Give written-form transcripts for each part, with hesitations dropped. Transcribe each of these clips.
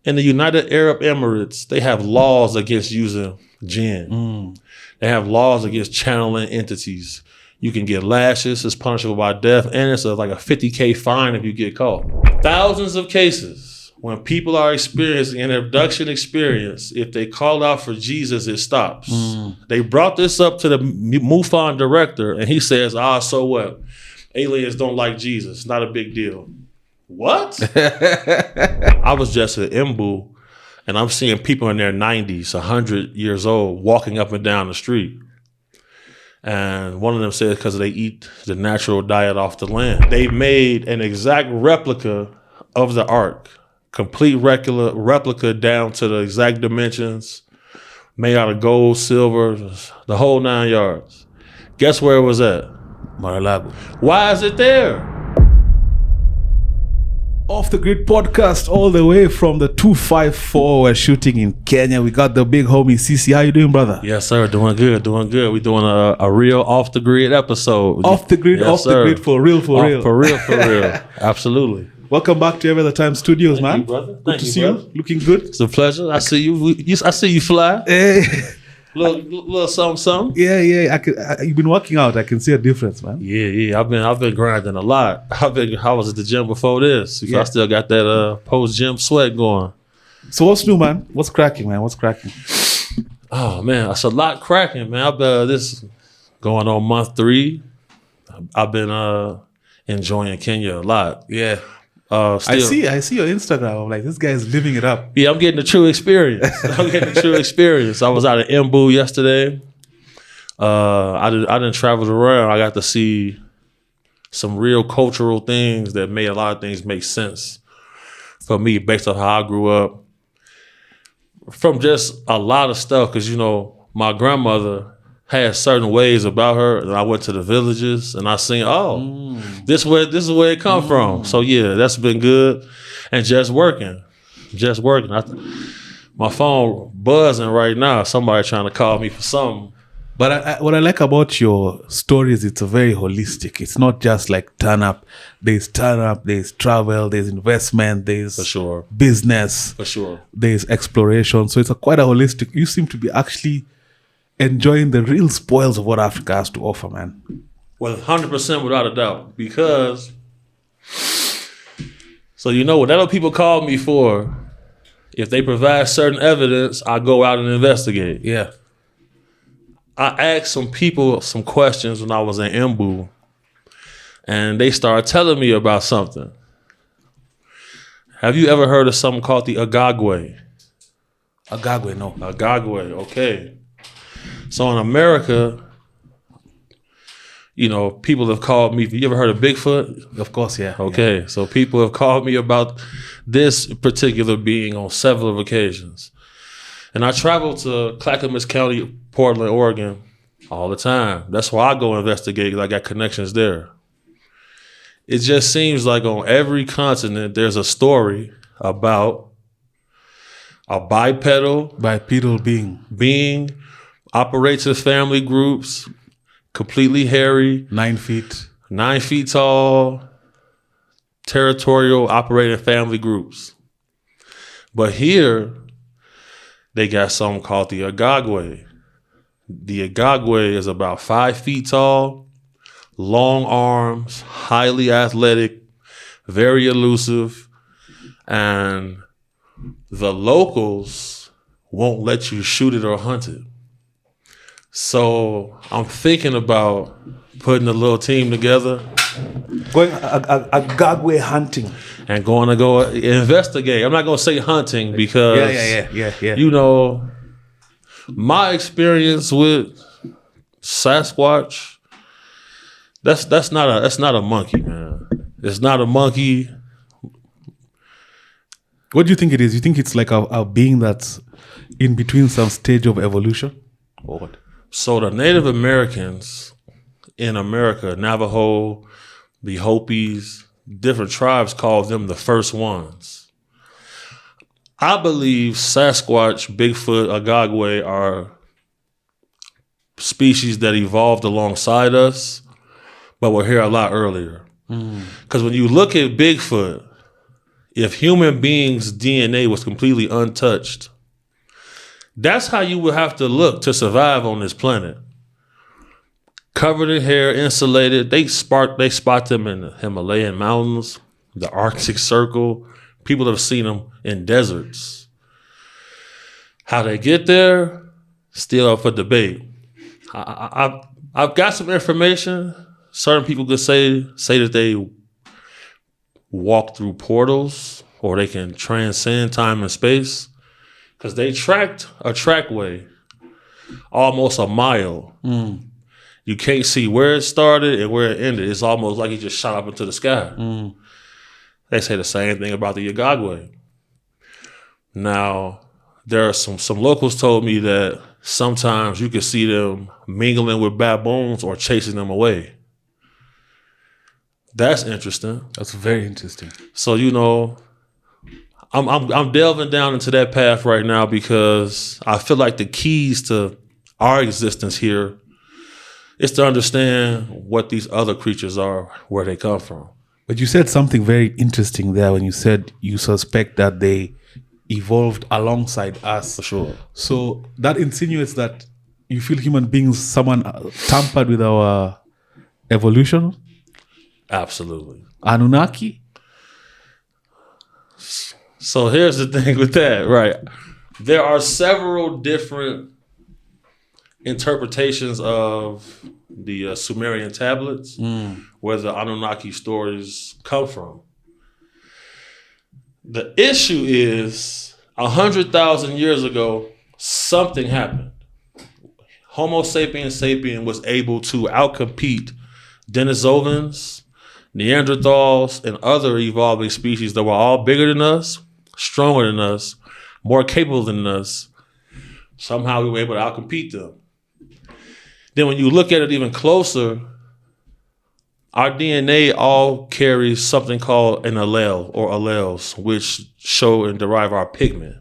In the United Arab Emirates, they have laws against using jinn. They have laws against channeling entities. You can get lashes, it's punishable by death, and it's like a $50K fine if you get caught. Thousands of cases when people are experiencing an abduction experience, if they call out for Jesus, it stops. They brought this up to the MUFON director, and he says, so what? Aliens don't like Jesus. Not a big deal. What? I was just at Embu, and I'm seeing people in their 90s, 100 years old, walking up and down the street. And one of them said because they eat the natural diet off the land. They made an exact replica of the Ark, complete replica down to the exact dimensions, made out of gold, silver, the whole 9 yards. Guess where it was at? Mar-a-Lago. Why is it there? Off the Grid podcast, all the way from the 254. We're shooting in Kenya. We got the big homie CC. How you doing, brother? Yes, sir. Doing good. We're doing a real off the grid episode. Off the grid, yes, the grid, for real. For real. Absolutely. Welcome back to Every Other Time Studios, man. Thank you, brother. Good to see you. Looking good. It's a pleasure. I see you. I see you fly. Hey. Little something. Yeah. You've been working out. I can see a difference, man. Yeah. I've been grinding a lot. I was at the gym before this. I still got that post gym sweat going. So what's new, man? What's cracking, man? Oh man, it's a lot cracking, man. This going on month 3. I've been enjoying Kenya a lot. Yeah. I see your Instagram. I'm like, this guy's living it up. Yeah, I'm getting the true experience. I was out at Embu yesterday. I didn't travel around. I got to see some real cultural things that made a lot of things make sense for me based on how I grew up. From just a lot of stuff, because my grandmother had certain ways about her, and I went to the villages and I seen, this is where it come from. So yeah, that's been good. And just working. My phone buzzing right now. Somebody trying to call me for something. But what I like about your stories, it's a very holistic. It's not just like turn up. There's travel, there's investment, there's for sure business, for sure. There's exploration. So it's quite a holistic. You seem to be actually enjoying the real spoils of what Africa has to offer, man. Well, 100% without a doubt. Because, so whatever people call me for, if they provide certain evidence, I go out and investigate. Yeah. I asked some people some questions when I was in Embu, and they started telling me about something. Have you ever heard of something called the Agagwe? Agagwe, no. Agagwe, okay. So in America, people have called me. You ever heard of Bigfoot? Of course, yeah. Okay, so people have called me about this particular being on several occasions. And I travel to Clackamas County, Portland, Oregon all the time. That's why I go investigate, because I got connections there. It just seems like on every continent, there's a story about a bipedal being, operates in family groups, completely hairy, 9 feet tall, territorial, operating family groups. But here, they got something called the Agagwe. The Agagwe is about 5 feet tall, long arms, highly athletic, very elusive, and the locals won't let you shoot it or hunt it. So I'm thinking about putting a little team together. Going Agagwe hunting. And going to go investigate. I'm not going to say hunting because, Yeah. My experience with Sasquatch, that's not a monkey, man. It's not a monkey. What do you think it is? You think it's like a being that's in between some stage of evolution? Or what? So the Native Americans in America, Navajo, the Hopis, different tribes call them the first ones. I believe Sasquatch, Bigfoot, Agagwe are species that evolved alongside us, but were here a lot earlier. Because when you look at Bigfoot, if human beings' DNA was completely untouched, that's how you would have to look to survive on this planet. Covered in hair, insulated. They spot them in the Himalayan mountains, the Arctic Circle. People have seen them in deserts. How they get there, still up for debate. I've got some information. Certain people could say that they walk through portals or they can transcend time and space because they tracked a trackway almost a mile. You can't see where it started and where it ended. It's almost like it just shot up into the sky. They say the same thing about the Yagagwe. Now, there are some locals told me that sometimes you can see them mingling with baboons or chasing them away. That's interesting. That's very interesting. So, I'm delving down into that path right now because I feel like the keys to our existence here is to understand what these other creatures are, where they come from. But you said something very interesting there when you said you suspect that they evolved alongside us. For sure. So that insinuates that you feel human beings, someone tampered with our evolution? Absolutely. Anunnaki? So here's the thing with that, right? There are several different interpretations of the Sumerian tablets where the Anunnaki stories come from. The issue is 100,000 years ago, something happened. Homo sapiens sapien was able to outcompete Denisovans, Neanderthals, and other evolving species that were all bigger than us, stronger than us, more capable than us. Somehow we were able to outcompete them. Then when you look at it even closer, our DNA all carries something called an allele or alleles, which show and derive our pigment.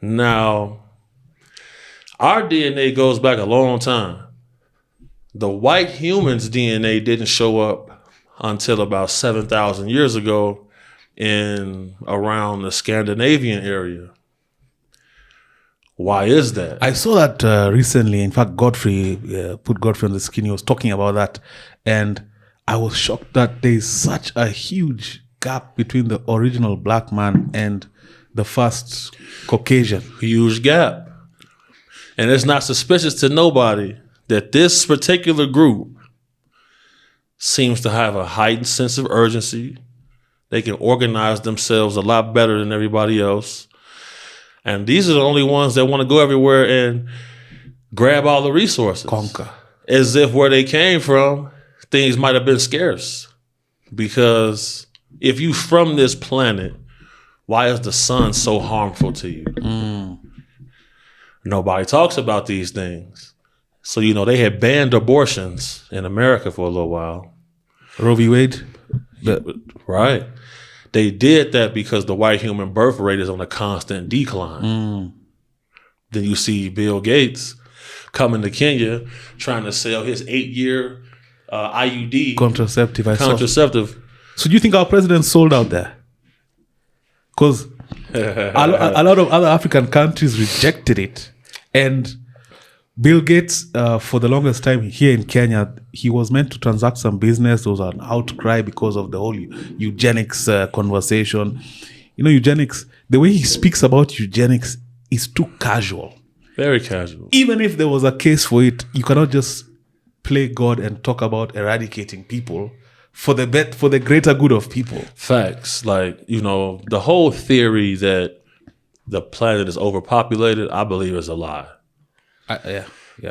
Now, our DNA goes back a long time. The white human's DNA didn't show up until about 7,000 years ago in around the Scandinavian area. Why is that? I saw that recently. In fact, Godfrey put Godfrey on the screen. He was talking about that. And I was shocked that there is such a huge gap between the original black man and the first Caucasian. Huge gap. And it's not suspicious to nobody that this particular group seems to have a heightened sense of urgency. They can organize themselves a lot better than everybody else. And these are the only ones that want to go everywhere and grab all the resources. Conquer. As if where they came from, things might have been scarce. Because if you from this planet, why is the sun so harmful to you? Nobody talks about these things. So, they had banned abortions in America for a little while. Roe v. Wade? Right. They did that because the white human birth rate is on a constant decline. Then you see Bill Gates coming to Kenya trying to sell his 8-year IUD. Contraceptive. So do you think our president sold out there? Because a lot of other African countries rejected it. And Bill Gates, for the longest time here in Kenya, he was meant to transact some business. There was an outcry because of the whole eugenics conversation. Eugenics, the way he speaks about eugenics is too casual. Very casual. Even if there was a case for it, you cannot just play God and talk about eradicating people for the greater good of people. Facts. Like, the whole theory that the planet is overpopulated, I believe is a lie. Yeah.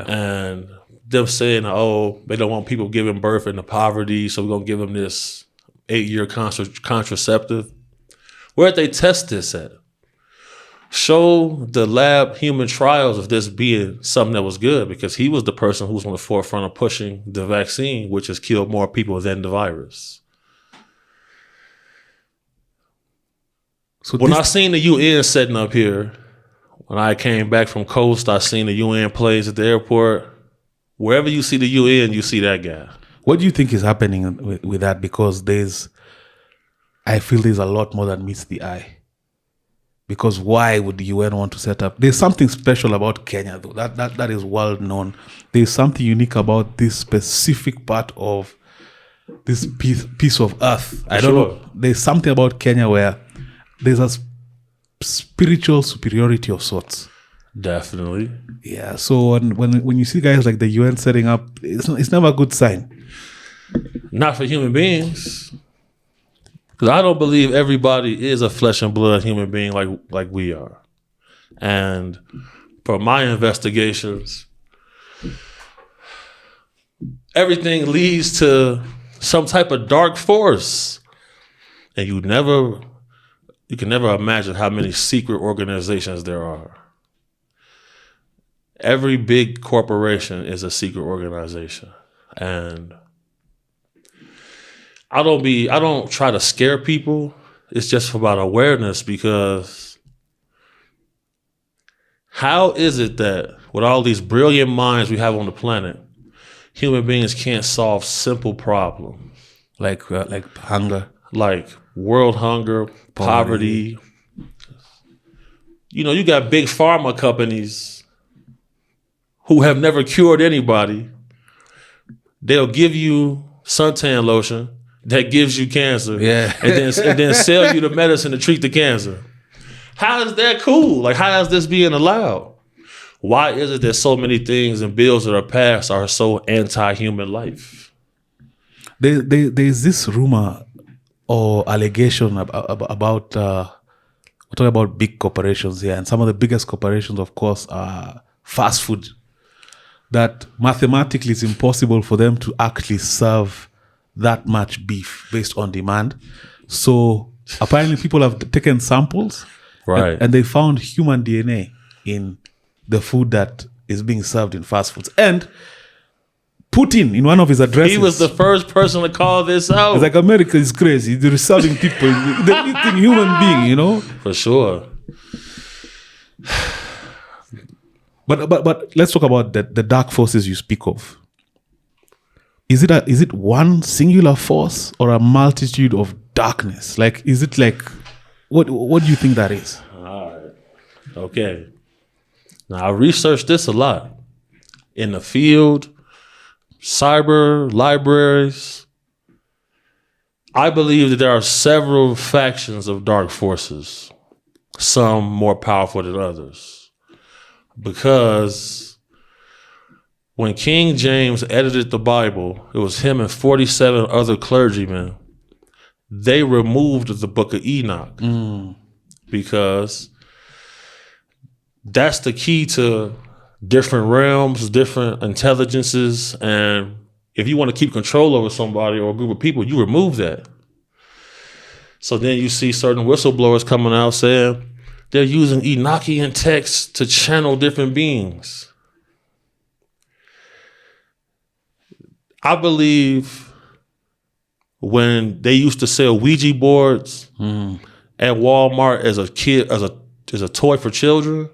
And them saying, they don't want people giving birth into poverty, so we're going to give them this 8-year contraceptive. Where'd they test this at? Show the lab human trials of this being something that was good, because he was the person who was on the forefront of pushing the vaccine, which has killed more people than the virus. So when I seen the UN setting up here, when I came back from Coast, I seen the UN planes at the airport. Wherever you see the UN, you see that guy. What do you think is happening with that? Because there's I feel there's a lot more than meets the eye. Because why would the UN want to set up? There's something special about Kenya, though. That is well known. There's something unique about this specific part of this piece of earth. I don't know. There's something about Kenya where there's a spiritual superiority of sorts. Definitely. Yeah. So when you see guys like the UN setting up, it's never a good sign. Not for human beings. Because I don't believe everybody is a flesh and blood human being like we are. And from my investigations, everything leads to some type of dark force. And you can never imagine how many secret organizations there are. Every big corporation is a secret organization. And I don't try to scare people. It's just about awareness, because how is it that with all these brilliant minds we have on the planet, human beings can't solve simple problems like hunger, like world hunger, poverty. You know, you got big pharma companies who have never cured anybody. They'll give you suntan lotion that gives you cancer, and then sell you the medicine to treat the cancer. How is that cool? Like, how is this being allowed? Why is it that so many things and bills that are passed are so anti-human life? There's this rumor or allegation about we're talking about big corporations here, and some of the biggest corporations, of course, are fast food. That mathematically it's impossible for them to actually serve that much beef based on demand. So apparently people have taken samples, right, and they found human DNA in the food that is being served in fast foods. And Putin, in one of his addresses, he was the first person to call this out. It's like, America is crazy. They're serving people. They're eating human being, you know? For sure. But let's talk about the dark forces you speak of. Is it one singular force or a multitude of darkness? Like, is it like, what do you think that is? All right. Okay. Now, I researched this a lot in the field, cyber, libraries. I believe that there are several factions of dark forces, some more powerful than others. Because when King James edited the Bible, it was him and 47 other clergymen. They removed the book of Enoch because that's the key to different realms, different intelligences. And if you want to keep control over somebody or a group of people, you remove that. So then you see certain whistleblowers coming out saying they're using Enochian texts to channel different beings. I believe when they used to sell Ouija boards at Walmart as a toy for children.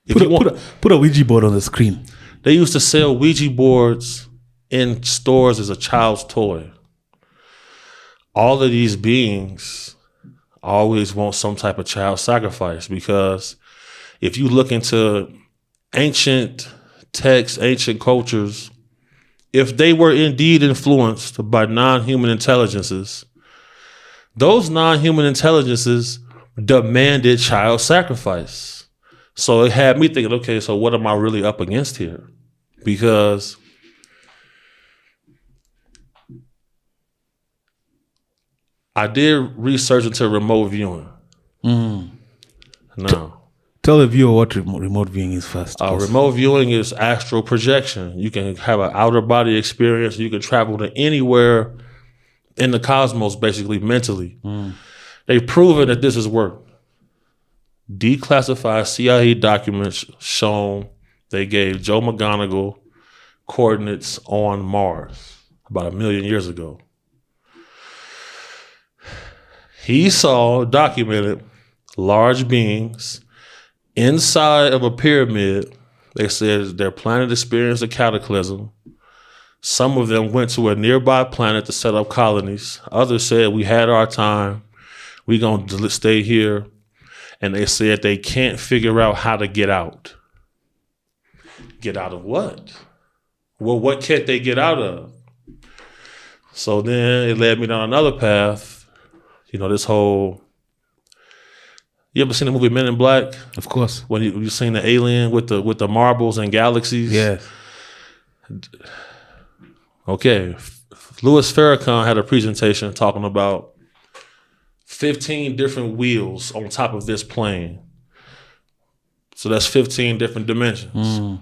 Put a Ouija board on the screen. They used to sell Ouija boards in stores as a child's toy. All of these beings always want some type of child sacrifice, because if you look into ancient texts, ancient cultures, if they were indeed influenced by non-human intelligences, those non-human intelligences demanded child sacrifice. So it had me thinking, okay, so what am I really up against here? Because I did research into remote viewing. Now, tell the viewer what remote viewing is first. Remote viewing is astral projection. You can have an outer body experience. You can travel to anywhere in the cosmos, basically, mentally. They've proven that this has worked. Declassified CIA documents shown they gave Joe McGonigal coordinates on Mars about 1 million years ago. He documented large beings inside of a pyramid. They said their planet experienced a cataclysm. Some of them went to a nearby planet to set up colonies. Others said, we had our time. We gonna stay here. And they said they can't figure out how to get out. Get out of what? Well, what can't they get out of? So then it led me down another path. You know, this whole... You ever seen the movie Men in Black? Of course. When you seen the alien with the marbles and galaxies? Yeah. Okay. Louis Farrakhan had a presentation talking about 15 different wheels on top of this plane. So that's 15 different dimensions.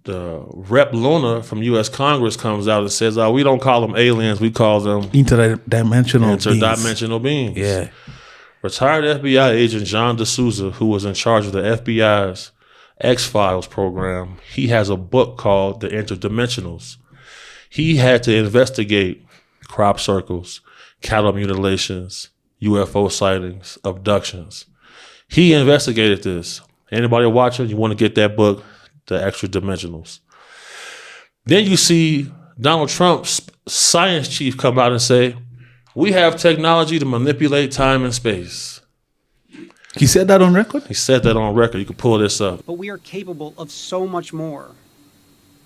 The Rep Luna from U.S. Congress comes out and says, we don't call them aliens, we call them interdimensional beings. Yeah. Retired FBI agent John D'Souza, who was in charge of the FBI's X-Files program, he has a book called The Interdimensionals. He had to investigate crop circles, cattle mutilations, UFO sightings, abductions. He investigated this. Anybody watching, you want to get that book, The Extra Dimensionals. Then you see Donald Trump's science chief come out and say, we have technology to manipulate time and space. He said that on record? He said that on record. You can pull this up. But we are capable of so much more.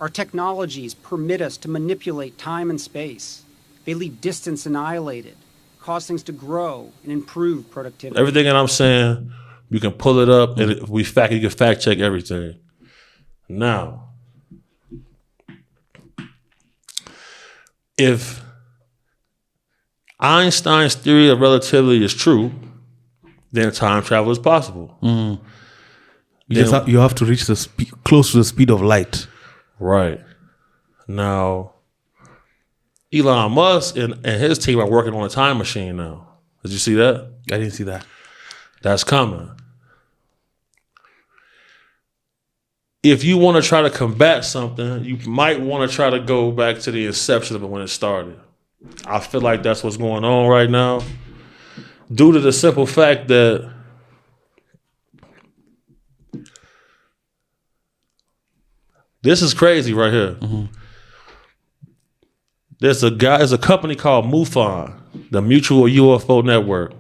Our technologies permit us to manipulate time and space. They leave distance annihilated, cause things to grow and improve productivity. Everything that I'm saying, you can pull it up and you can fact check everything. Now, if Einstein's theory of relativity is true, then time travel is possible. You have to reach the close to the speed of light. Right. Now, Elon Musk and his team are working on a time machine now. Did you see that? I didn't see that. That's coming. If you want to try to combat something, you might want to try to go back to the inception of it when it started. I feel like that's what's going on right now. Due to the simple fact that this is crazy right here. Mm-hmm. There's a company called MUFON, the Mutual UFO Network.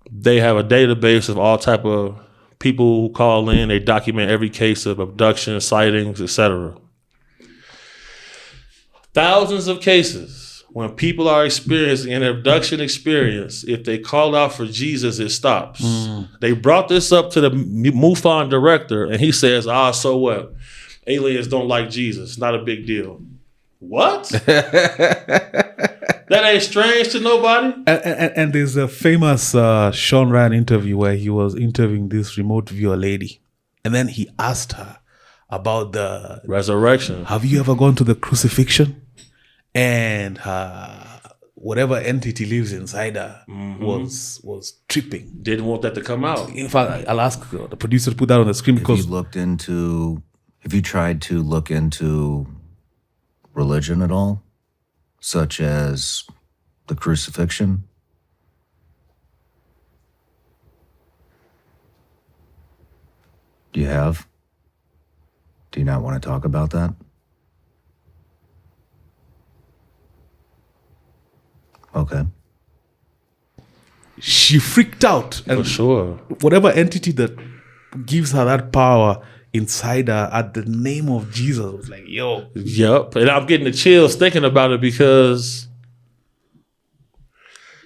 They have a database of all type of people who call in. They document every case of abduction, sightings, etc. Thousands of cases. When people are experiencing an abduction experience, if they call out for Jesus, it stops. They brought this up to the MUFON director, and he says, so what? Aliens don't like Jesus. Not a big deal. What? That ain't strange to nobody? And there's a famous Sean Ryan interview where he was interviewing this remote viewer lady. And then he asked her about the resurrection. Have you ever gone to the crucifixion? And whatever entity lives inside her was tripping. Didn't want that to come out. In fact, I'll ask the producer to put that on the screen because have you tried to look into religion at all, such as the crucifixion? Do you have? Do you not want to talk about that? Okay. She freaked out. And for sure. Whatever entity that gives her that power inside her at the name of Jesus was like, yo. Yep. And I'm getting the chills thinking about it because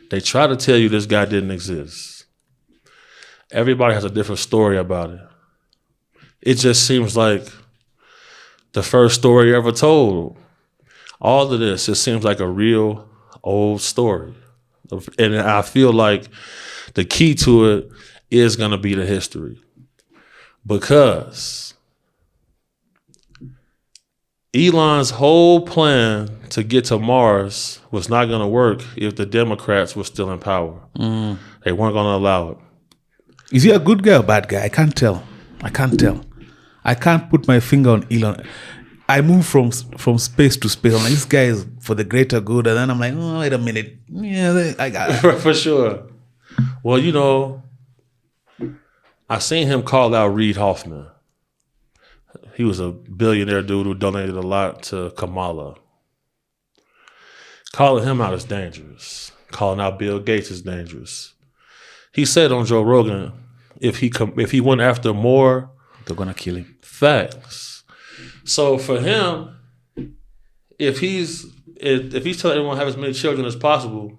they try to tell you this guy didn't exist. Everybody has a different story about it. It just seems like the first story ever told. All of this, it seems like a real old story. And I feel like the key to it is going to be the history. Because Elon's whole plan to get to Mars was not going to work if the Democrats were still in power. They weren't going to allow it. Is he a good guy or bad guy? I can't tell. I can't put my finger on Elon. I move from space to space. I'm like, this guy is for the greater good. And then I'm like, oh, wait a minute. Yeah, I got it. For sure. Well, you know, I seen him call out Reid Hoffman. He was a billionaire dude who donated a lot to Kamala. Calling him out is dangerous. Calling out Bill Gates is dangerous. He said on Joe Rogan, if he went after more, they're gonna kill him. Facts. So for him, if he's telling everyone to have as many children as possible,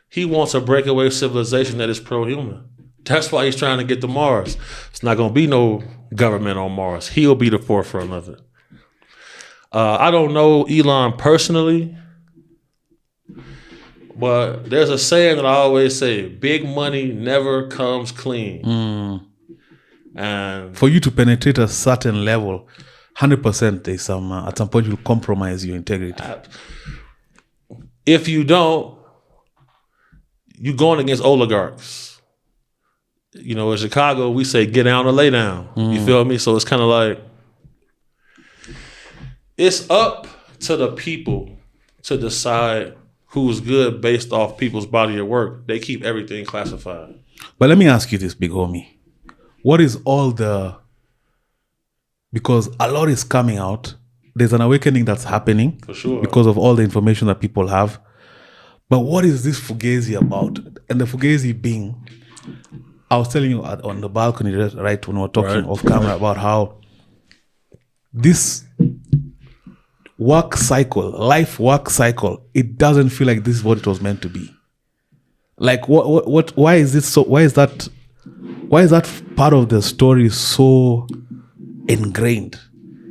he wants a breakaway civilization that is pro-human. That's why he's trying to get to Mars. It's not going to be no government on Mars. He'll be the forefront of it. I don't know Elon personally, but there's a saying that I always say, big money never comes clean. And for you to penetrate a certain level, 100% there's some at some point you'll compromise your integrity. If you don't, you're going against oligarchs. You know, in Chicago, we say get down or lay down. You feel me? So it's kind of like, it's up to the people to decide who's good based off people's body of work. They keep everything classified. But let me ask you this, big homie. What is all because a lot is coming out. There's an awakening that's happening. For sure. Because of all the information that people have. But what is this fugazi about? And the fugazi being, I was telling you on the balcony, right, when we were talking off camera about how this life work cycle, it doesn't feel like this is what it was meant to be. Like, why is this so? Why is that part of the story so ingrained?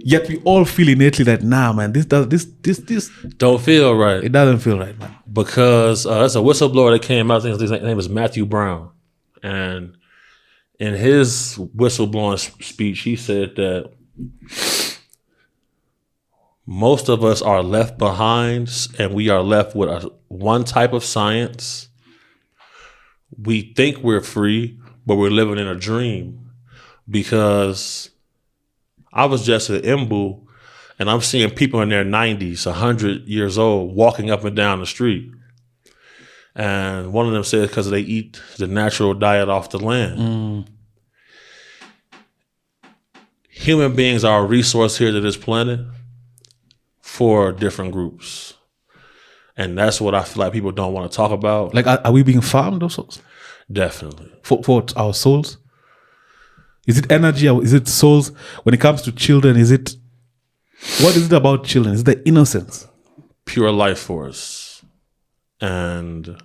Yet we all feel innately that, nah, man, this don't feel right. It doesn't feel right, man. Because that's a whistleblower that came out. I think his name is Matthew Brown. And in his whistleblowing speech, he said that most of us are left behind and we are left with one type of science. We think we're free, but we're living in a dream. Because I was just at Embu and I'm seeing people in their 90s, 100 years old, walking up and down the street. And one of them said because they eat the natural diet off the land. Human beings are a resource here to this planet for different groups. And that's what I feel like people don't want to talk about. Like, are we being farmed also? Definitely. For our souls? Is it energy? Is it souls? When it comes to children, what is it about children? Is it the innocence? Pure life force. And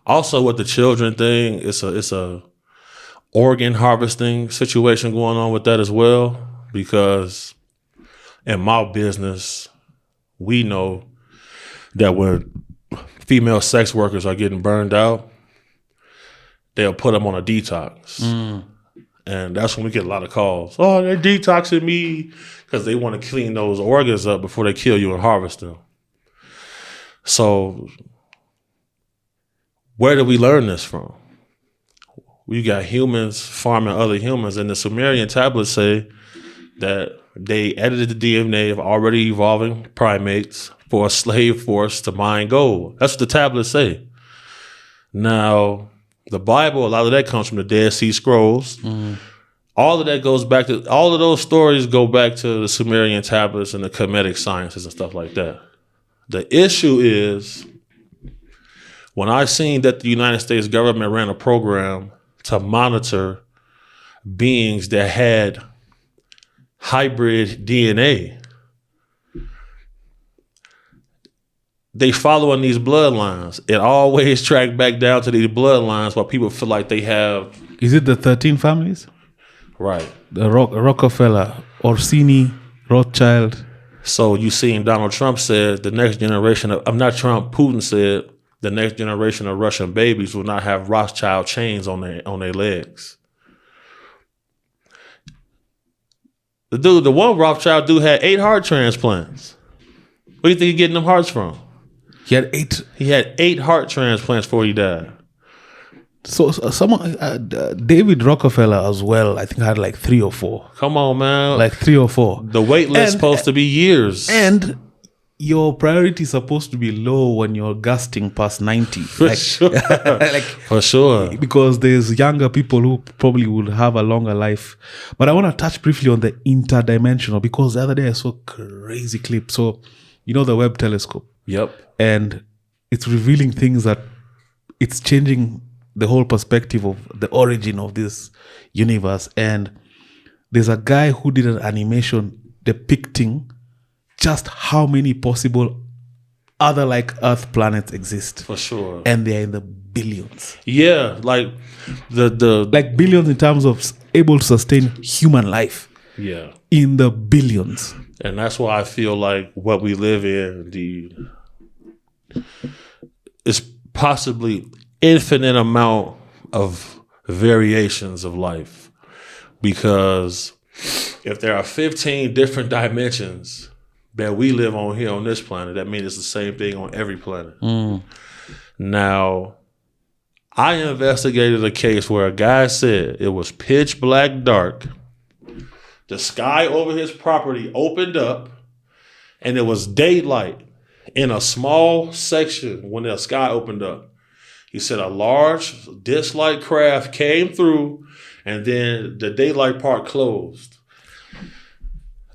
also with the children thing, it's a organ harvesting situation going on with that as well. Because in my business, we know that when female sex workers are getting burned out, they'll put them on a detox. And that's when we get a lot of calls. Oh, they're detoxing me because they want to clean those organs up before they kill you and harvest them. So where did we learn this from? We got humans farming other humans, and the Sumerian tablets say that they edited the DNA of already evolving primates for a slave force to mine gold. That's what the tablets say. Now, the Bible, a lot of that comes from the Dead Sea Scrolls. All of that goes back to, all of those stories go back to the Sumerian tablets and the Kemetic sciences and stuff like that. The issue is, when I seen that the United States government ran a program to monitor beings that had hybrid DNA, they following these bloodlines. It always tracked back down to these bloodlines while people feel like they have. Is it the 13 families? Right. The Rockefeller, Orsini, Rothschild. So you seen Donald Trump said the next generation of, I'm not Trump, Putin said the next generation of Russian babies will not have Rothschild chains on their legs. The one Rothschild dude had 8 heart transplants. Where do you think he's getting them hearts from? He had 8. He had 8 heart transplants before he died. So someone, David Rockefeller as well, I think had like 3 or 4. Come on, man. Like 3 or 4. The wait list supposed to be years. And your priority is supposed to be low when you're gusting past 90. For sure. For sure. Because there's younger people who probably would have a longer life. But I want to touch briefly on the interdimensional, because the other day I saw a crazy clip. So, the Webb telescope. Yep. And it's revealing things that it's changing the whole perspective of the origin of this universe. And there's a guy who did an animation depicting just how many possible other like Earth planets exist. For sure. And they're in the billions. Yeah, like the like billions in terms of able to sustain human life. Yeah. In the billions. And that's why I feel like what we live in, is possibly infinite amount of variations of life. Because if there are 15 different dimensions that we live on here on this planet, that means it's the same thing on every planet. Now, I investigated a case where a guy said it was pitch black dark. The sky over his property opened up and it was daylight in a small section when the sky opened up. He said a large disc-like craft came through and then the daylight part closed.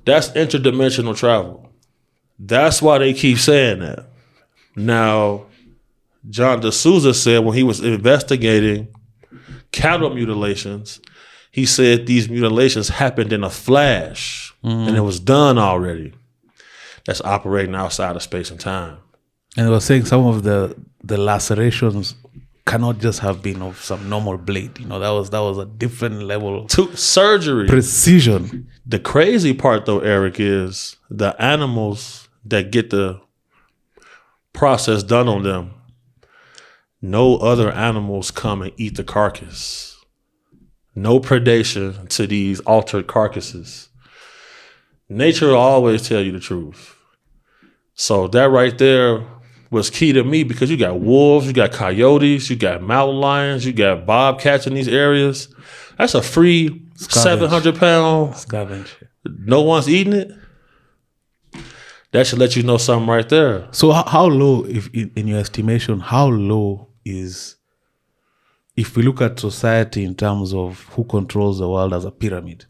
That's interdimensional travel. That's why they keep saying that. Now, John D'Souza said when he was investigating cattle mutilations, he said these mutilations happened in a flash and it was done already. That's operating outside of space and time. And they were saying some of the lacerations cannot just have been of some normal blade. That was a different level of surgery. Precision. The crazy part though, Eric, is the animals that get the process done on them, no other animals come and eat the carcass. No predation to these altered carcasses. Nature will always tell you the truth. So that right there was key to me, because you got wolves, you got coyotes, you got mountain lions, you got bobcats in these areas. That's a free 700-pound scavenge. No one's eating it. That should let you know something right there. So how low, if in your estimation, how low is, if we look at society in terms of who controls the world as a pyramid,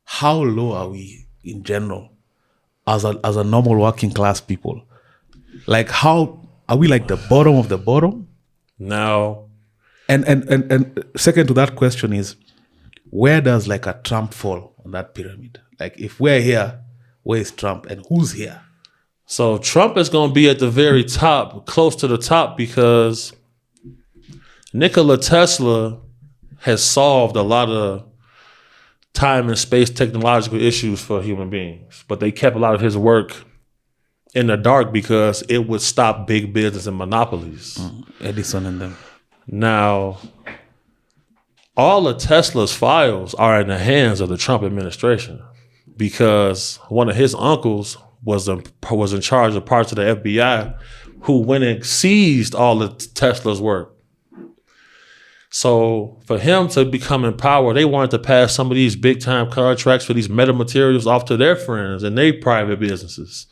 how low are we in general as a normal working class people? Like, how are we, like the bottom of the bottom? Now, and second to that question is, where does like a Trump fall on that pyramid? Like, if we're here, where is Trump and who's here? So Trump is going to be at the very top, close to the top, because Nikola Tesla has solved a lot of time and space technological issues for human beings. But they kept a lot of his work in the dark because it would stop big business and monopolies. Edison and them. Now, all of Tesla's files are in the hands of the Trump administration, because one of his uncles was in charge of parts of the FBI who went and seized all of Tesla's work. So for him to become in power, they wanted to pass some of these big time contracts for these metamaterials off to their friends and their private businesses.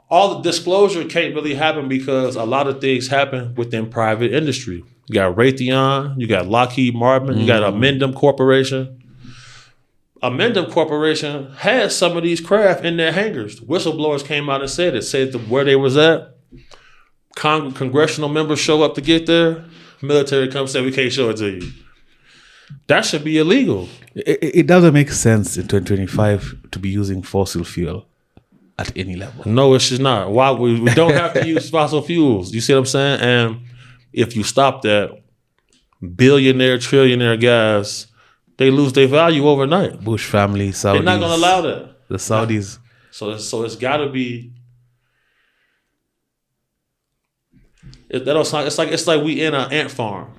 All the disclosure can't really happen because a lot of things happen within private industry. You got Raytheon, you got Lockheed Martin, you got Amendum Corporation. Amendum Corporation has some of these craft in their hangars. Whistleblowers came out and said where they was at. Congressional members show up to get there. Military comes and say, we can't show it to you. That should be illegal. It doesn't make sense in 2025 to be using fossil fuel at any level. No, it should not. Why? We don't have to use fossil fuels. You see what I'm saying? And if you stop that, billionaire, trillionaire guys, they lose their value overnight. Bush family, Saudis. They're not going to allow that. The Saudis. So it's got to be. It's like we in an ant farm.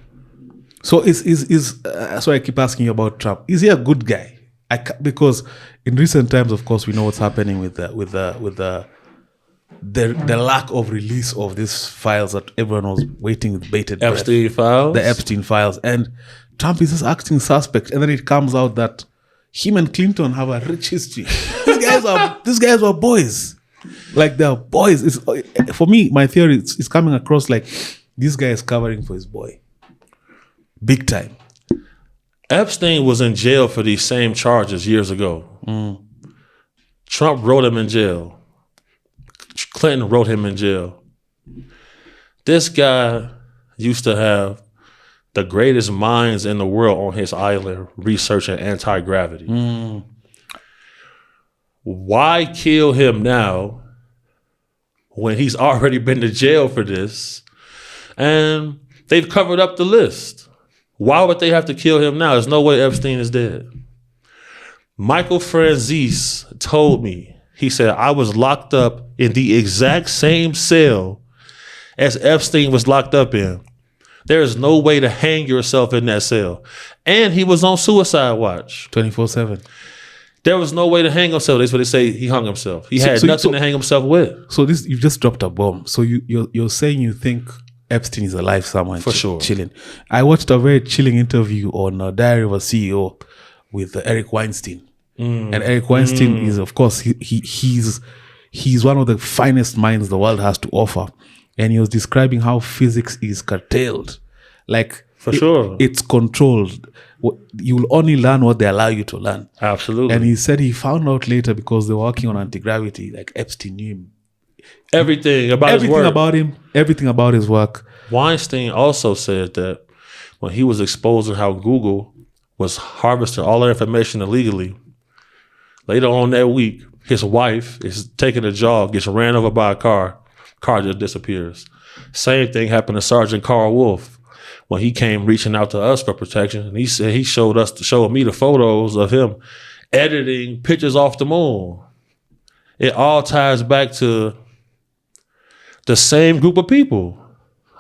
So so I keep asking you about Trump. Is he a good guy? Because in recent times, of course, we know what's happening with the lack of release of these files that everyone was waiting with bated breath. Epstein files. The Epstein files, and Trump is just acting suspect, and then it comes out that him and Clinton have a rich history. These guys were boys. Like the boys, for me, my theory is coming across like this guy is covering for his boy. Big time. Epstein was in jail for these same charges years ago. Trump wrote him in jail. Clinton wrote him in jail. This guy used to have the greatest minds in the world on his island researching anti-gravity. Why kill him now when he's already been to jail for this and they've covered up the list? Why would they have to kill him now? There's no way Epstein is dead. Michael Franzese told me, he said, I was locked up in the exact same cell as Epstein was locked up in. There is no way to hang yourself in that cell. And he was on suicide watch. 24/7. There was no way to hang himself. That's what they say. He hung himself. He had nothing to hang himself with. So this, you just dropped a bomb. So you're saying you think Epstein is alive somewhere, for sure, chilling. I watched a very chilling interview on Diary of a CEO with Eric Weinstein, and Eric Weinstein is, of course, he's one of the finest minds the world has to offer, and he was describing how physics is curtailed, like for sure, it's controlled. You will only learn what they allow you to learn. Absolutely. And he said he found out later because they were working on anti-gravity. Like Epstein knew him. Everything about his work. Everything about his work. Weinstein also said that when he was exposing how Google was harvesting all their information illegally, later on that week, his wife is taking a jog, gets ran over by a car just disappears. Same thing happened to Sergeant Carl Wolf when he came reaching out to us for protection. And he said he showed me the photos of him editing pictures off the moon. It all ties back to the same group of people.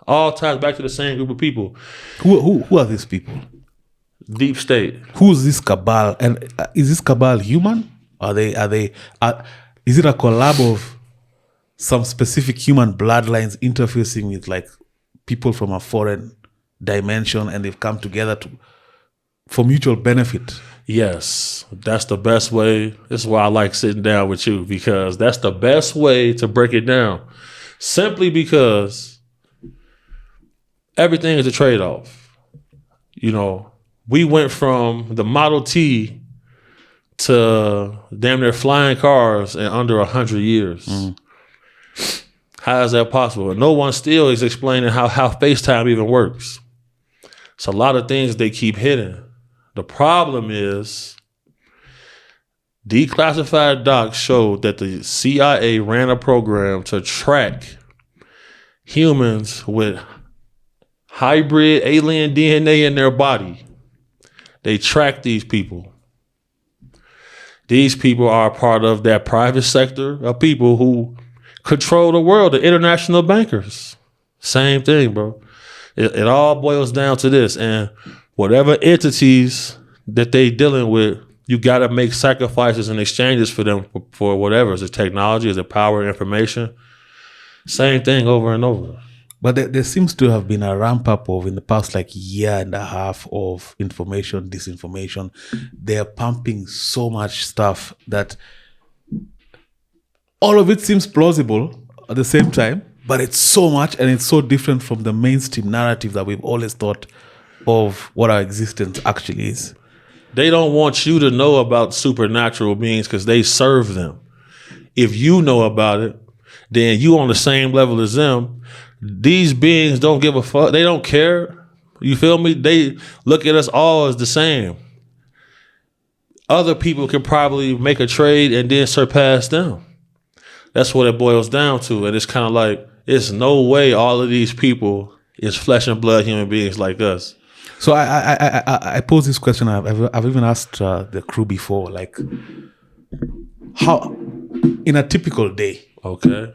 All ties back to the same group of people. Who are these people? Deep state. Who's this cabal? And is this cabal human? Is it a collab of some specific human bloodlines interfacing with like people from a foreign dimension, and they've come together for mutual benefit? Yes, that's the best way. This is why I like sitting down with you, because that's the best way to break it down. Simply because everything is a trade-off. You know, we went from the Model T to damn near flying cars in under 100 years. How is that possible? And no one still is explaining how FaceTime even works. It's a lot of things they keep hidden. The problem is declassified docs showed that the CIA ran a program to track humans with hybrid alien DNA in their body. They track these people. These people are part of that private sector of people who control the world, the international bankers. Same thing, bro. It all boils down to this. And whatever entities that they dealing with, you got to make sacrifices and exchanges for them for whatever. Is it technology? Is it power, information? Same thing over and over. But there seems to have been a ramp up of, in the past like year and a half, of information, disinformation. They're pumping so much stuff that all of it seems plausible at the same time, but it's so much and it's so different from the mainstream narrative that we've always thought of what our existence actually is. They don't want you to know about supernatural beings because they serve them. If you know about it, then you on the same level as them. These beings don't give a fuck. They don't care. You feel me? They look at us all as the same. Other people can probably make a trade and then surpass them. That's what it boils down to. And it's kind of like, it's no way all of these people is flesh and blood human beings like us. So I pose this question. I've even asked the crew before, like, how in a typical day, okay,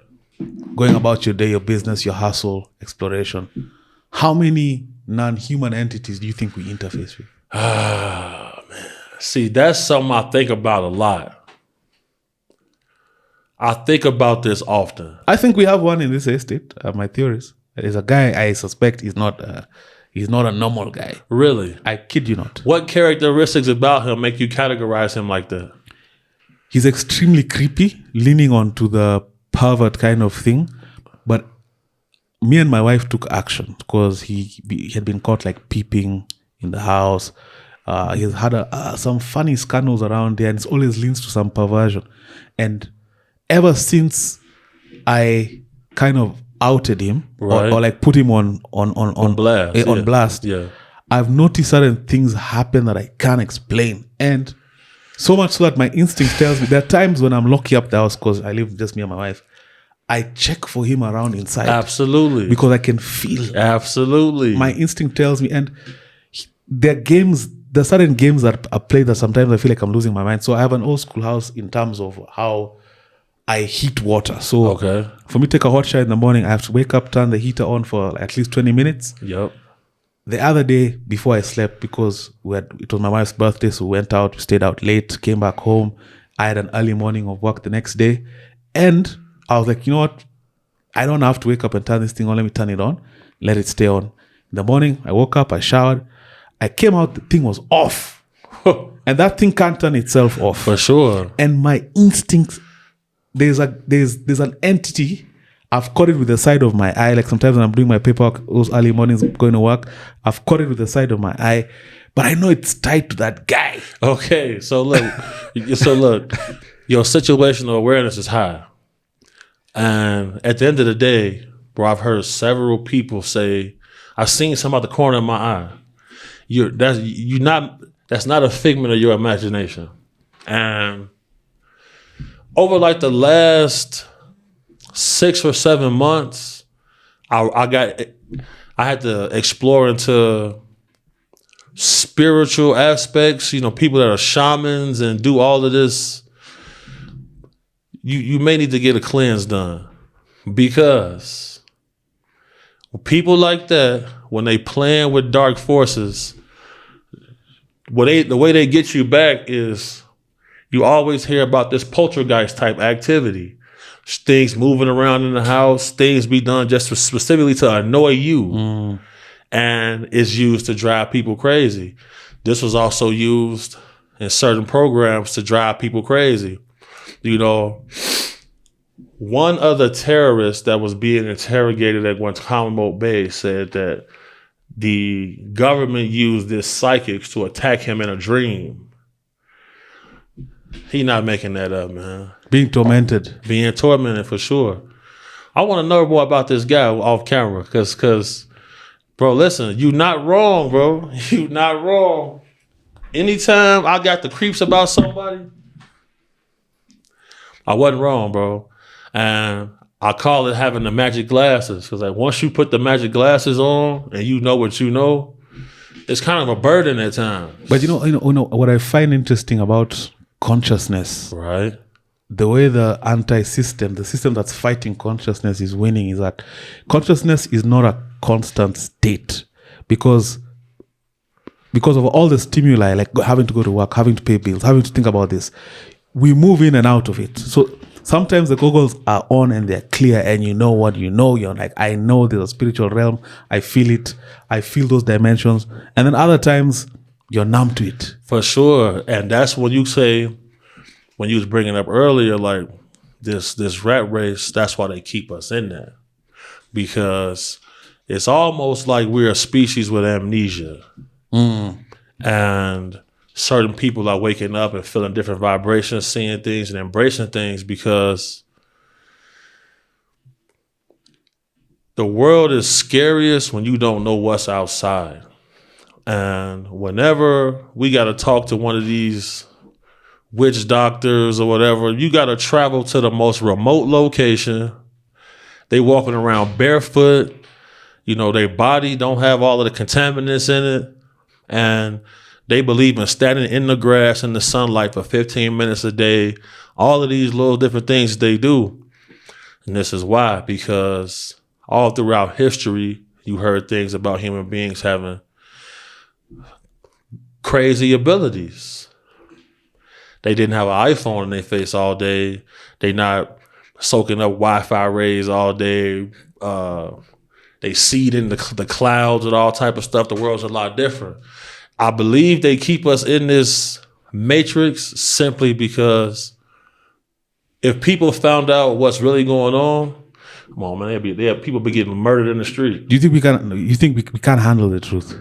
going about your day, your business, your hustle, exploration, how many non-human entities do you think we interface with? Ah, man. See, that's something I think about a lot. I think about this often. I think we have one in this estate. My theories. There's a guy I suspect he's not a normal guy. Really? I kid you not. What characteristics about him make you categorize him like that? He's extremely creepy, leaning onto the pervert kind of thing. But me and my wife took action because he had been caught like peeping in the house. He's had some funny scandals around there, and it always leads to some perversion. And ever since I kind of outed him or like put him on blast, on blast, I've noticed certain things happen that I can't explain, and so much so that my instinct tells me there are times when I'm locking up the house because I live just me and my wife. I check for him around inside. Absolutely. Because I can feel. Absolutely. My instinct tells me. And there are certain games that I play that sometimes I feel like I'm losing my mind. So I have an old school house in terms of how I heat water. So for me to take a hot shower in the morning, I have to wake up, turn the heater on for at least 20 minutes. Yep. The other day before I slept, because it was my wife's birthday, so we went out, we stayed out late, came back home. I had an early morning of work the next day. And I was like, you know what? I don't have to wake up and turn this thing on. Let me turn it on. Let it stay on. In the morning, I woke up, I showered. I came out, the thing was off. And that thing can't turn itself off. For sure. And my instincts, there's an entity. I've caught it with the side of my eye. Like sometimes when I'm doing my paperwork, those early mornings going to work, I've caught it with the side of my eye. But I know it's tied to that guy. Okay, so look, your situational awareness is high. And at the end of the day, bro, I've heard several people say, I've seen some out the corner of my eye. That's not a figment of your imagination. And over like the last 6 or 7 months, I had to explore into spiritual aspects, people that are shamans and do all of this. You may need to get a cleanse done, because people like that, when they playing with dark forces, the way they get you back is you always hear about this poltergeist type activity. Things moving around in the house, things be done just specifically to annoy you. And it's used to drive people crazy. This was also used in certain programs to drive people crazy. One other terrorist that was being interrogated at Guantanamo Bay said that the government used this psychics to attack him in a dream. He not making that up, man. Being tormented for sure. I want to know more about this guy off camera, because bro, listen, you not wrong, bro. You not wrong. Anytime I got the creeps about somebody, I wasn't wrong, bro. And I call it having the magic glasses, because like once you put the magic glasses on and you know what you know, it's kind of a burden at times. But you know what I find interesting about consciousness, right? The way the anti-system, the system that's fighting consciousness is winning, is that consciousness is not a constant state, because of all the stimuli, like having to go to work, having to pay bills, having to think about this, we move in and out of it. So sometimes the goggles are on and they're clear, and you know what you know. You're like, I know there's a spiritual realm. I feel it. I feel those dimensions. And then other times you're numb to it. For sure. And that's what you say when you was bringing up earlier, like this rat race, that's why they keep us in there. Because it's almost like we're a species with amnesia. And certain people are waking up and feeling different vibrations, seeing things and embracing things, because the world is scariest when you don't know what's outside. And whenever we got to talk to one of these witch doctors or whatever, you got to travel to the most remote location. They walking around barefoot. Their body don't have all of the contaminants in it. And they believe in standing in the grass in the sunlight for 15 minutes a day. All of these little different things they do. And this is why, because all throughout history, you heard things about human beings having crazy abilities. They didn't have an iPhone in their face all day. They not soaking up Wi-Fi rays all day. They seed in the clouds and all type of stuff. The world's a lot different. I believe they keep us in this matrix simply because if people found out what's really going on, come on, man, people be getting murdered in the street. Do you think we can? You think we can't handle the truth?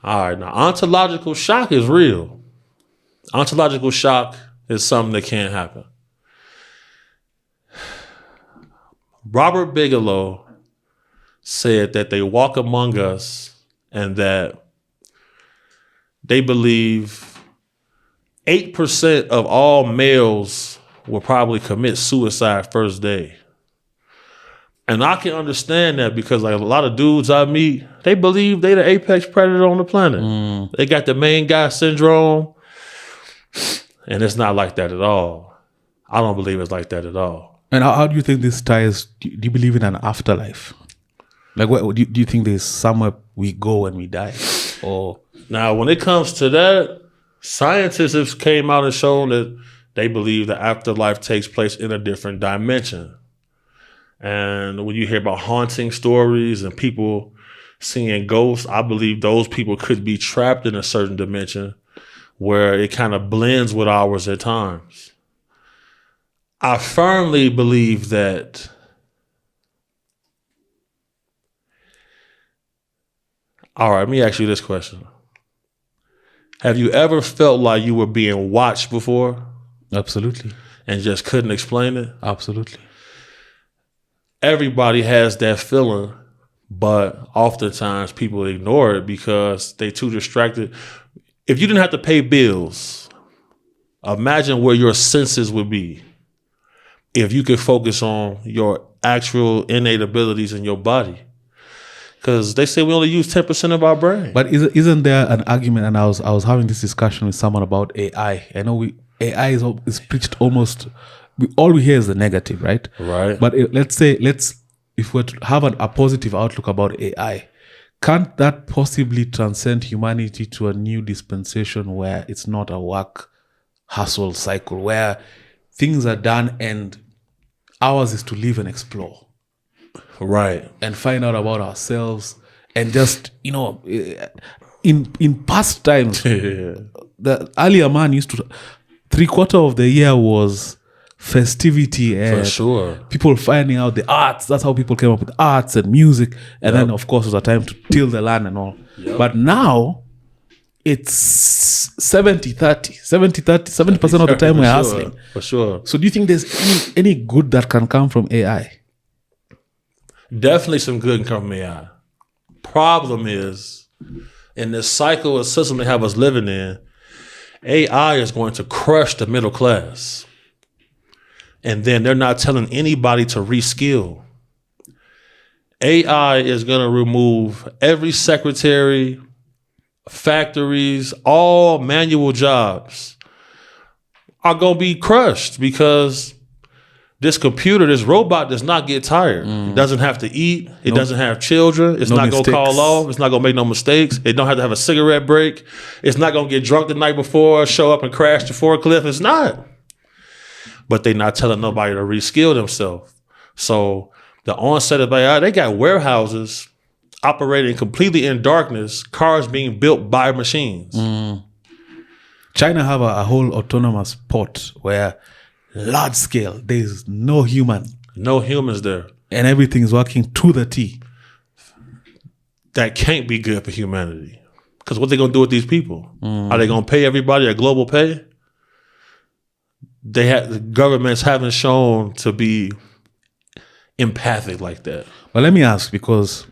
All right, now ontological shock is real. Ontological shock is something that can't happen. Robert Bigelow said that they walk among us and that they believe 8% of all males will probably commit suicide first day. And I can understand that because like a lot of dudes I meet, they believe they the apex predator on the planet. They got the main guy syndrome. And it's not like that at all. I don't believe it's like that at all. And how do you think this ties? Do you believe in an afterlife? Like, what do you think there's somewhere we go when we die? Or now, when it comes to that, scientists have came out and shown that they believe the afterlife takes place in a different dimension. And when you hear about haunting stories and people seeing ghosts, I believe those people could be trapped in a certain dimension where it kind of blends with ours at times. I firmly believe that all right, let me ask you this question. Have you ever felt like you were being watched before? Absolutely. And just couldn't explain it? Absolutely. Everybody has that feeling, but oftentimes people ignore it because they're too distracted. If you didn't have to pay bills, imagine where your senses would be if you could focus on your actual innate abilities in your body. Because they say we only use 10% of our brain. But isn't there an argument? And I was having this discussion with someone about AI. I know AI is preached almost. All we hear is the negative, right? Right. But if we're to have a positive outlook about AI, can't that possibly transcend humanity to a new dispensation where it's not a work hustle cycle, where things are done and ours is to live and explore? Right. And find out about ourselves and just, in past times, the earlier man used to, 3/4 of the year was festivity and for sure. People finding out the arts. That's how people came up with arts and music. And then, of course, it was a time to till the land and all. Yep. But now, it's 70-30. 70% of the time we're hustling. For sure. So do you think there's any good that can come from AI? Definitely some good can come from AI. Problem is, in this cycle of system they have us living in, AI is going to crush the middle class. And then they're not telling anybody to reskill. AI is going to remove every secretary, factories, all manual jobs are going to be crushed because this computer, this robot does not get tired. It doesn't have to eat. It doesn't have children. It's not going to call off. It's not going to make no mistakes. It don't have to have a cigarette break. It's not going to get drunk the night before, show up and crash the forklift. It's not. But they're not telling nobody to reskill themselves. So the onset of AI, they got warehouses operating completely in darkness, cars being built by machines. China have a whole autonomous port where large scale, there's no human. No humans there. And everything is working to the T. That can't be good for humanity. Because what they going to do with these people? Are they going to pay everybody a global pay? The governments haven't shown to be empathic like that. But let me ask, because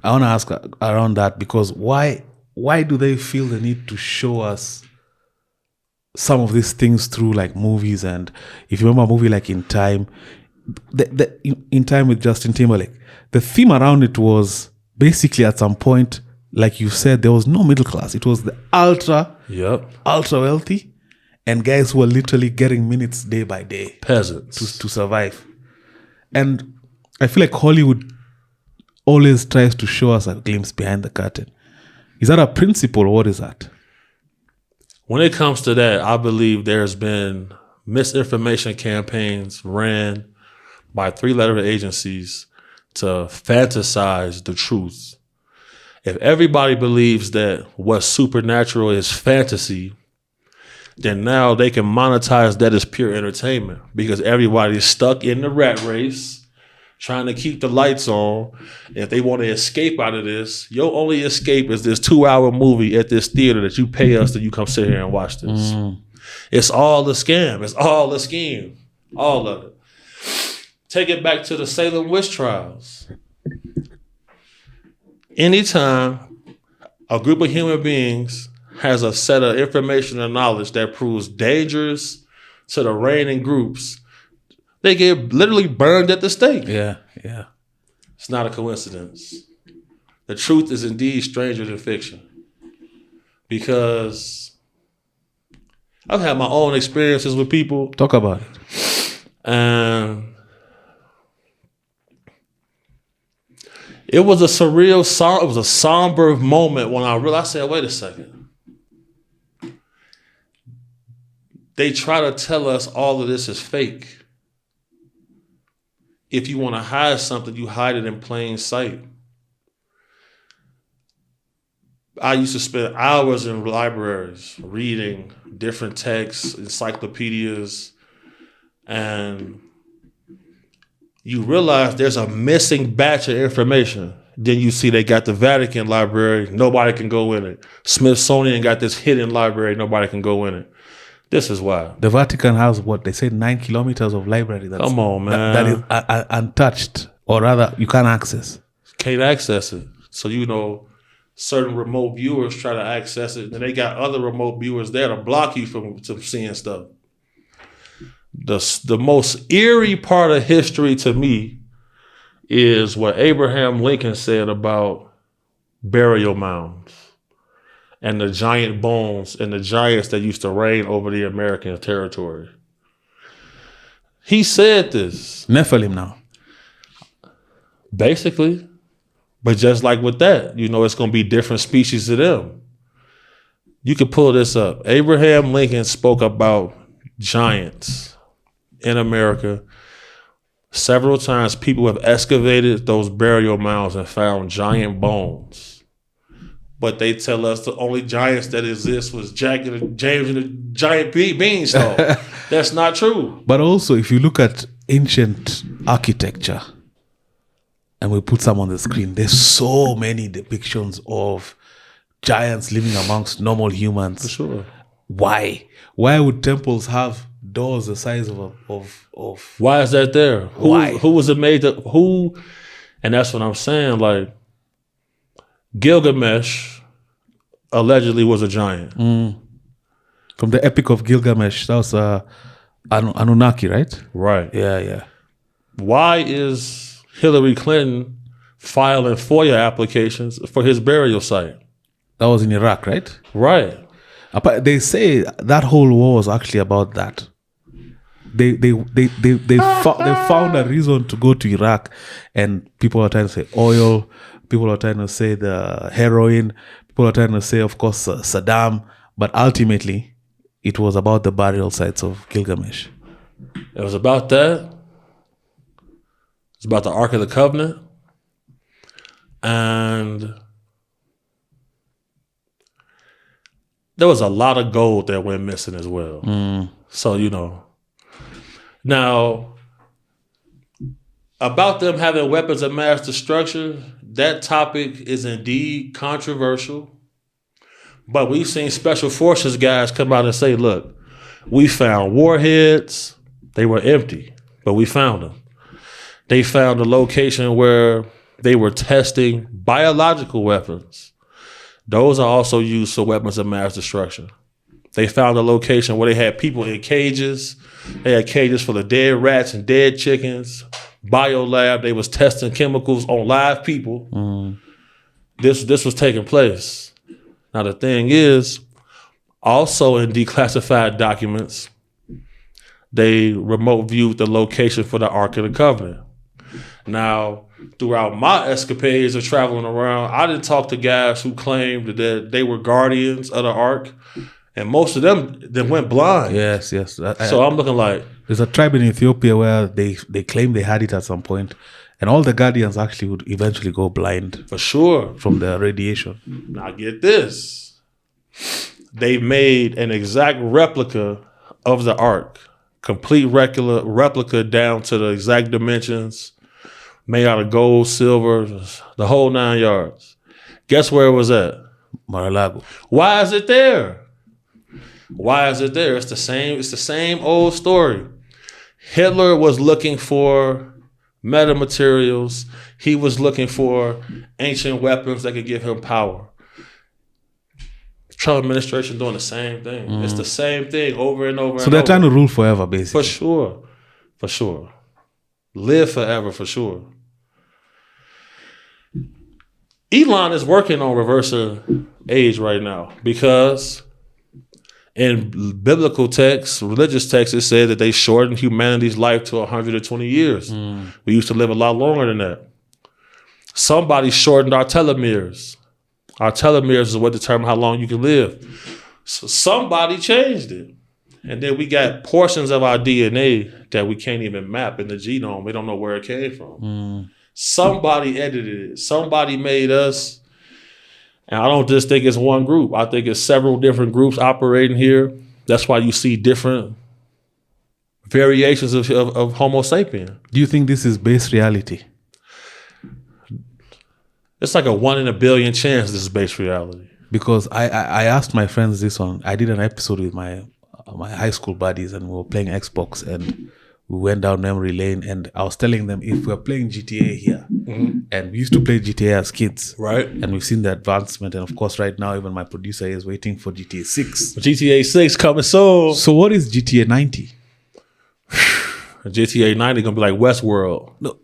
I want to ask around that, because why do they feel the need to show us some of these things through like movies? And if you remember a movie like In Time, In Time with Justin Timberlake, the theme around it was basically at some point, like you said, there was no middle class. It was the ultra wealthy and guys who were literally getting minutes day by day. Peasants. To survive. And I feel like Hollywood always tries to show us a glimpse behind the curtain. Is that a principle or what is that? When it comes to that, I believe there's been misinformation campaigns ran by 3-letter agencies to fantasize the truth. If everybody believes that what's supernatural is fantasy, then now they can monetize that as pure entertainment because everybody's stuck in the rat race trying to keep the lights on. If they want to escape out of this, your only escape is this 2-hour movie at this theater that you pay us that you come sit here and watch this. It's all a scam. It's all a scheme. All of it. Take it back to the Salem witch trials. Anytime a group of human beings has a set of information and knowledge that proves dangerous to the reigning groups, they get literally burned at the stake. Yeah. It's not a coincidence. The truth is indeed stranger than fiction. Because I've had my own experiences with people. Talk about it. And it was a surreal, it was a somber moment when I realized, I said, wait a second. They try to tell us all of this is fake. If you want to hide something, you hide it in plain sight. I used to spend hours in libraries reading different texts, encyclopedias, and you realize there's a missing batch of information. Then you see they got the Vatican library, nobody can go in it. Smithsonian got this hidden library, nobody can go in it. This is why. The Vatican has what? They say 9 kilometers of library. Come on, man. That is untouched, or rather, you can't access. Can't access it. So, certain remote viewers try to access it, and they got other remote viewers there to block you from seeing stuff. The most eerie part of history to me is what Abraham Lincoln said about burial mounds and the giant bones and the giants that used to reign over the American territory. He said this. Nephilim now. Basically. But just like with that, it's going to be different species of them. You can pull this up. Abraham Lincoln spoke about giants in America. Several times people have excavated those burial mounds and found giant bones. But they tell us the only giants that exist was James and the giant beanstalk. That's not true. But also, if you look at ancient architecture, and we put some on the screen, there's so many depictions of giants living amongst normal humans. For sure. Why? Why would temples have doors the size of Why is that there? Why? Who was it made to, who? And that's what I'm saying. Like, Gilgamesh allegedly was a giant. From the Epic of Gilgamesh, that was Anunnaki, right? Right. Yeah. Why is Hillary Clinton filing FOIA applications for his burial site? That was in Iraq, right? Right. They say that whole war was actually about that. They found a reason to go to Iraq, and people are trying to say oil. People are trying to say the heroin. People are trying to say, of course, Saddam. But ultimately, it was about the burial sites of Gilgamesh. It was about that. It's about the Ark of the Covenant. And there was a lot of gold that went missing as well. So, Now, about them having weapons of mass destruction, that topic is indeed controversial. But we've seen special forces guys come out and say, look, we found warheads. They were empty, but we found them. They found a location where they were testing biological weapons. Those are also used for weapons of mass destruction. They found a location where they had people in cages. They had cages full of dead rats and dead chickens. Biolab, they was testing chemicals on live people. This was taking place. Now the thing is, also in declassified documents, they remote viewed the location for the Ark of the Covenant. Now, throughout my escapades of traveling around, I didn't talk to guys who claimed that they were guardians of the Ark. And most of them went blind. Yes. So I'm looking like... There's a tribe in Ethiopia where they claim they had it at some point, and all the guardians actually would eventually go blind. For sure. From the radiation. Now get this. they made an exact replica of the Ark, complete replica down to the exact dimensions, made out of gold, silver, the whole 9 yards. Guess where it was at? Mar-a-Lago. Why is it there? Why is it there? It's the same old story. Hitler was looking for metamaterials. He was looking for ancient weapons that could give him power. The Trump administration doing the same thing. It's the same thing over and over. So they're trying to rule forever, basically. For sure. Live forever, for sure. Elon is working on reversing age right now because in biblical texts, religious texts, it said that they shortened humanity's life to 120 years. We used to live a lot longer than that. Somebody shortened our telomeres. Our telomeres is what determine how long you can live. So somebody changed it. And then we got portions of our DNA that we can't even map in the genome. We don't know where it came from. Somebody edited it. Somebody made us. And I don't just think it's one group. I think it's several different groups operating here. That's why you see different variations of Homo sapien. Do you think this is base reality? It's like a 1 in a billion chance this is base reality. Because I asked my friends this one. I did an episode with my high school buddies and we were playing Xbox and we went down memory lane and I was telling them if we're playing GTA here and we used to play GTA as kids. Right. And we've seen the advancement. And of course, right now, even my producer is waiting for GTA 6. GTA 6 coming soon. So what is GTA 90? GTA 90 gonna be like Westworld. No,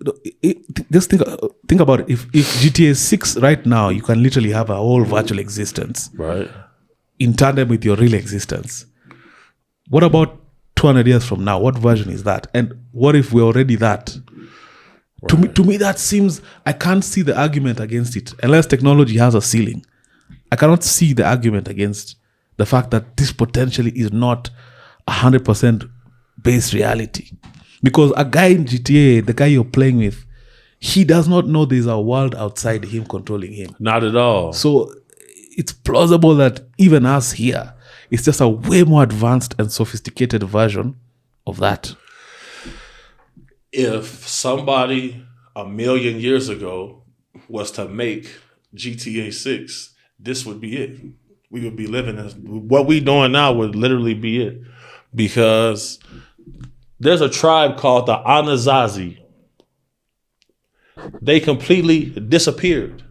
just think about it. If GTA 6 right now, you can literally have a whole virtual existence. Right. In tandem with your real existence. What about 200 years from now? What version is that? And what if we're already that? Right. To me, that seems, I can't see the argument against it. Unless technology has a ceiling. I cannot see the argument against the fact that this potentially is not 100% base reality. Because a guy in GTA, the guy you're playing with, he does not know there's a world outside him controlling him. Not at all. So it's plausible that even us here, it's just a way more advanced and sophisticated version of that. If somebody 1 million years ago was to make GTA 6, this would be it. We would be living this. What we doing now would literally be it. Because there's a tribe called the Anasazi. They completely disappeared.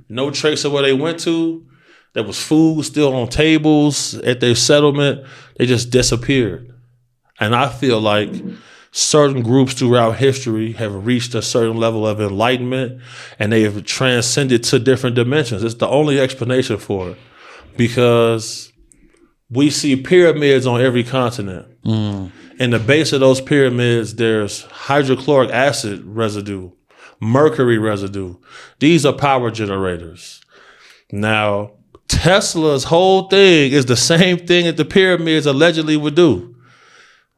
No trace of where they went to. There was food still on tables at their settlement. They just disappeared. And I feel like certain groups throughout history have reached a certain level of enlightenment and they have transcended to different dimensions. It's the only explanation for it. Because we see pyramids on every continent. In the base of those pyramids, there's hydrochloric acid residue, mercury residue. These are power generators. Now, Tesla's whole thing is the same thing that the pyramids allegedly would do.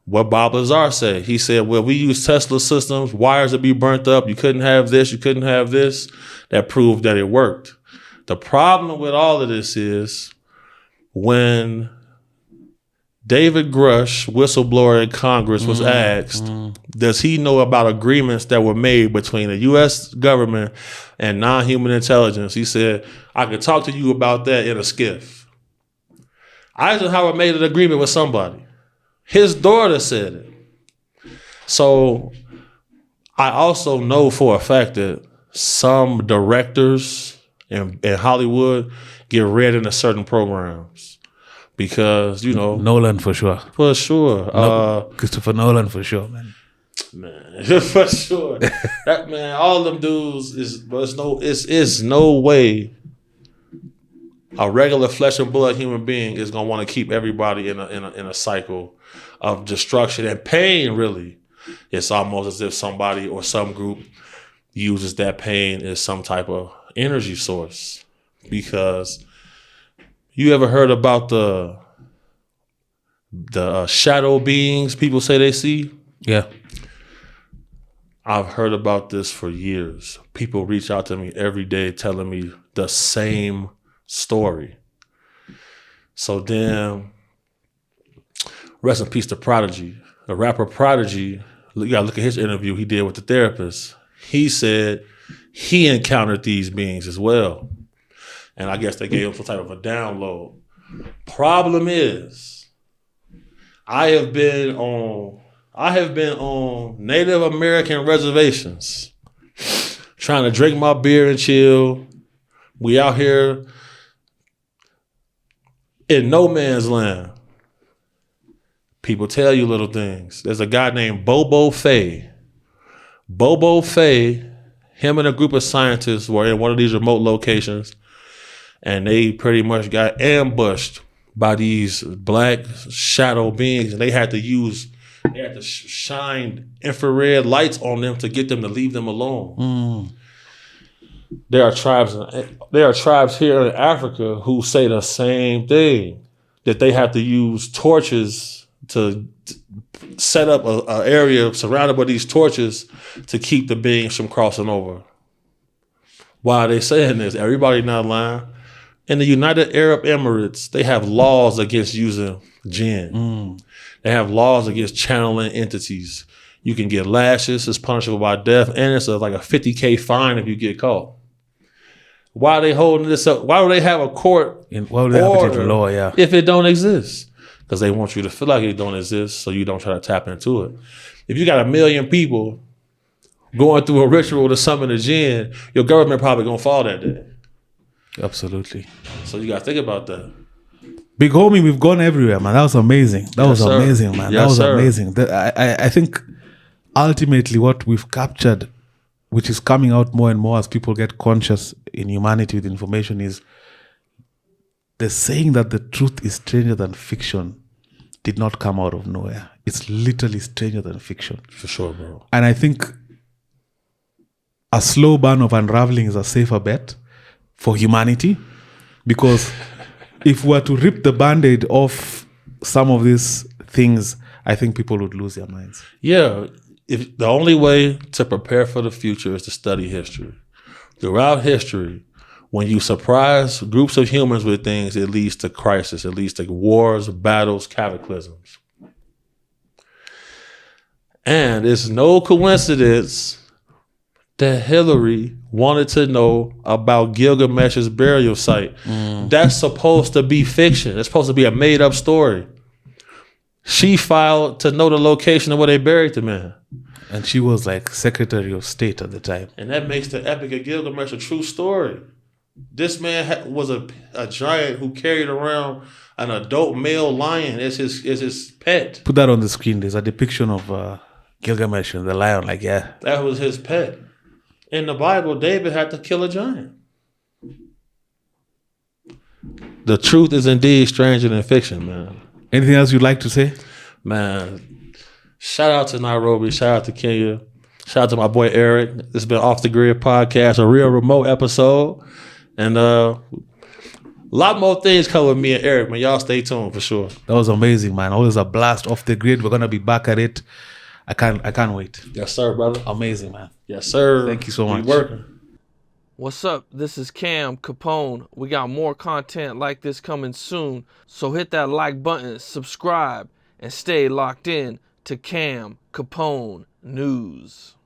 What Bob Lazar said, he said, well, we use Tesla systems, wires would be burnt up. You couldn't have this, you couldn't have this. That proved that it worked. The problem with all of this is when David Grush, whistleblower in Congress, was asked, does he know about agreements that were made between the U.S. government and non-human intelligence? He said, I could talk to you about that in a skiff. Eisenhower made an agreement with somebody. His daughter said it. So I also know for a fact that some directors in Hollywood get read into certain programs. Because, you know... Nolan for sure. For sure. Christopher Nolan for sure, man. Man, for sure. That man, all them dudes it's no way a regular flesh and blood human being is gonna want to keep everybody in a cycle of destruction and pain. Really, it's almost as if somebody or some group uses that pain as some type of energy source. Because you ever heard about the shadow beings people say they see? Yeah. I've heard about this for years. People reach out to me every day telling me the same story. So then, rest in peace to Prodigy. The rapper Prodigy, you gotta look at his interview he did with the therapist. He said he encountered these beings as well. And I guess they gave him some type of a download. Problem is, I have been on Native American reservations trying to drink my beer and chill. We out here in no man's land. People tell you little things. There's a guy named Bobo Fay. Bobo Fay, him and a group of scientists were in one of these remote locations, and they pretty much got ambushed by these black shadow beings, and they had to shine infrared lights on them to get them to leave them alone. There are tribes here in Africa who say the same thing, that they have to use torches to set up an area surrounded by these torches to keep the beings from crossing over. Why are they saying this? Everybody not lying. In the United Arab Emirates, they have laws against using jinn. They have laws against channeling entities. You can get lashes, it's punishable by death, and it's like a $50,000 fine if you get caught. Why are they holding this up? Why do they have a court order if it don't exist? Because they want you to feel like it don't exist so you don't try to tap into it. If you got 1 million people going through a ritual to summon a jinn, your government probably going to fall that day. Absolutely. So you got to think about that. Big homie, we've gone everywhere, man. That was amazing. That was amazing, man. That was amazing. I think ultimately what we've captured, which is coming out more and more as people get conscious in humanity with information, is the saying that the truth is stranger than fiction did not come out of nowhere. It's literally stranger than fiction. For sure, bro. And I think a slow burn of unraveling is a safer bet for humanity, because if we were to rip the Band-Aid off some of these things, I think people would lose their minds. Yeah. If the only way to prepare for the future is to study history. Throughout history, when you surprise groups of humans with things, it leads to crisis. It leads to wars, battles, cataclysms. And it's no coincidence that Hillary wanted to know about Gilgamesh's burial site. That's supposed to be fiction. It's supposed to be a made-up story. She filed to know the location of where they buried the man. And she was like Secretary of State at the time. And that makes the Epic of Gilgamesh a true story. This man was a giant who carried around an adult male lion as his pet. Put that on the screen. There's a depiction of Gilgamesh and the lion. Like, yeah. That was his pet. In the Bible, David had to kill a giant. The truth is indeed stranger than fiction, man. Anything else you'd like to say? Man, shout out to Nairobi. Shout out to Kenya. Shout out to my boy Eric. This has been Off the Grid Podcast, a real remote episode. And a lot more things come with me and Eric, man. Y'all stay tuned for sure. That was amazing, man. Always a blast. Off the Grid. We're gonna be back at it. I can't wait. Yes, sir, brother. Amazing, man. Yes, sir. Thank you so much. Keep working. What's up? This is Cam Capone. We got more content like this coming soon. So hit that like button, subscribe, and stay locked in to Cam Capone News.